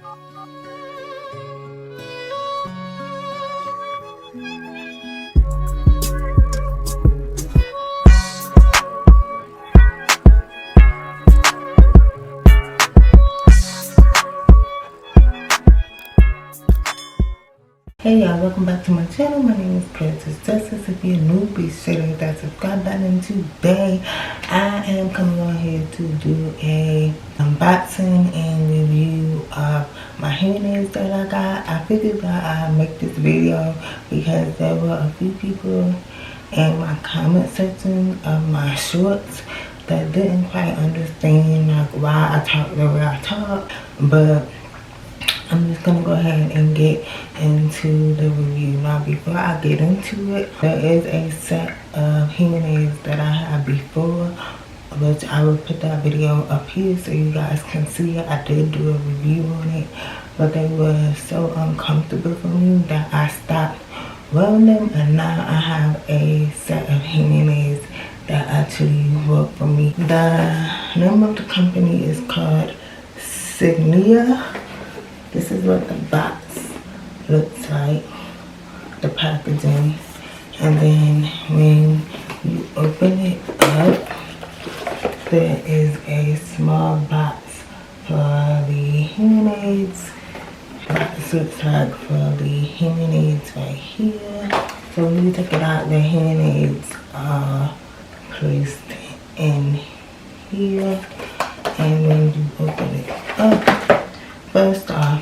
Hey y'all, welcome back to my channel. My name is Princess Justice. If you're new, be sure to hit that subscribe button. Today I am coming on here to do a unboxing and review of my hearing aids that I got. I figured that I'd make this video because there were a few people in my comment section of my shorts that didn't quite understand like why I talk the way I talk, but I'm just gonna go ahead and get into the review. Now before I get into it, there is a set of hearing aids that I had before, which I will put that video up here so you guys can see it. I did do a review on it, but they were so uncomfortable for me that I stopped wearing them, and now I have a set of hearing aids that actually work for me. The name of the company is called Signia. This is what the box looks like, the packaging, and then when you open it up, there is a small box for the hearing aids. The box looks like for the hearing aids right here. So when you take it out, the hearing aids are placed in here, and when you open it up, first off,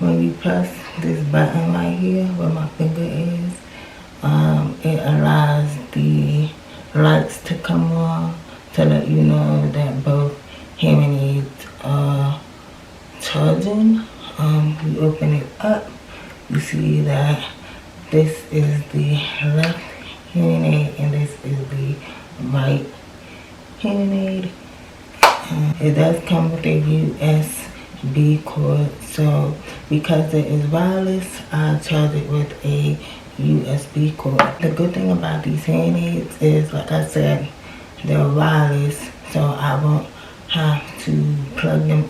when you press this button right here where my finger is, it allows the lights to come on to let you know that both hearing aids are charging. You open it up, you see that this is the left hearing aid and this is the right hearing aid. It does come with a USB cord, so because it is wireless, I charge it with a USB cord. The good thing about these hearing aids is, like I said, they're wireless, so I won't have to plug them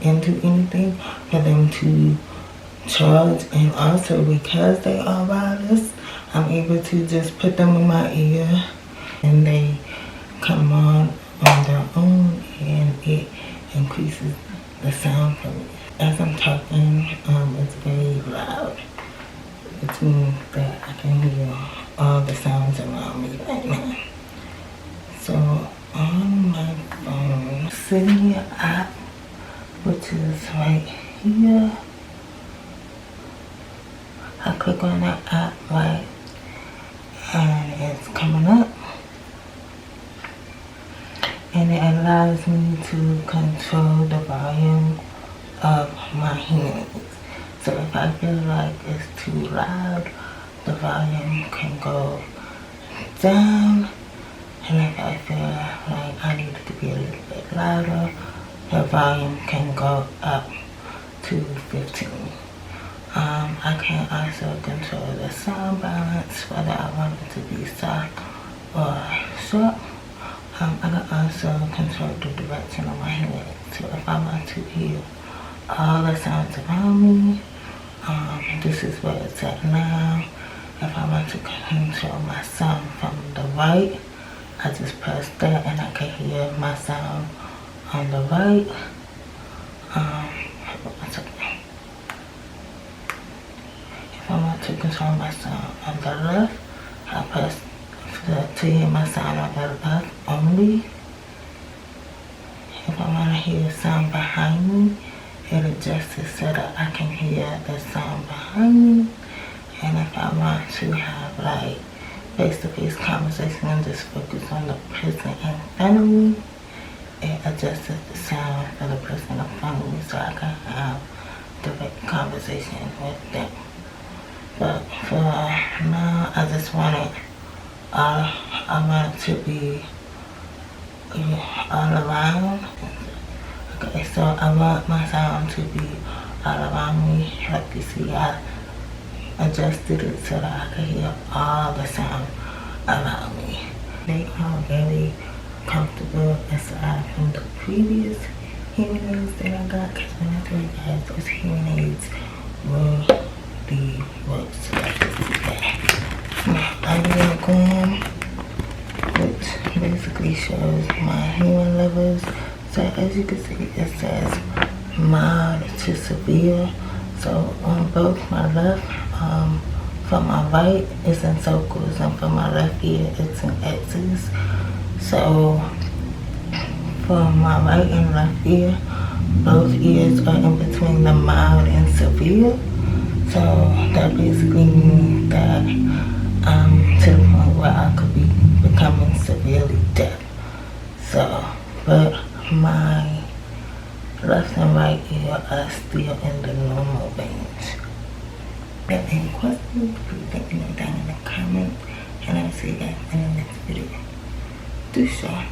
into anything for them to charge. And also because they are wireless, I'm able to just put them in my ear and they come on their own, and it increases the sound for me. As I'm talking, it's very loud, which means that I can hear all the sounds around me right now. So on my phone, Signia app, which is right here, I click on that app right, and it's coming up. And it allows me to control the volume of my hearing aids. So if I feel like it's too loud, the volume can go down. And if I feel like I need it to be a little bit louder, the volume can go up to 15. I can also control the sound balance, whether I want it to be soft or short. I can also control the direction of my hearing. So if I want to hear all the sounds around me, this is where it's at now. If I want to control my sound from the right, I just press that and I can hear my sound on the right. If I want to control my sound on the left, I press to hear my sound on the left only. If I want to hear sound behind me, it adjusts it so that I can hear the sound behind me. And if I want to have like face-to-face conversation and just focus on the person in front of me, it adjusts the sound for the person in front of me so I can have direct conversation with them. But for now, I just want it, I want it to be all around. Okay, so I want my sound to be all around me. Like you see, I adjusted it so that I can hear all the sound around me. They are very comfortable aside from the previous hearing aids that I got, because when I sure you guys those hearing aids really works. My audiogram, which basically shows my hearing levels. So as you can see, it says mild to severe. So on both my left, for my right it's in circles, and for my left ear it's in X's. So for my right and left ear, both ears are in between the mild and severe. So that basically means that I'm to the point where I could be becoming severely deaf. So, but my left and right ear are still in the normal range. If you have any questions, please let me know down in the comments, and I'll see you guys in the next video. Do so.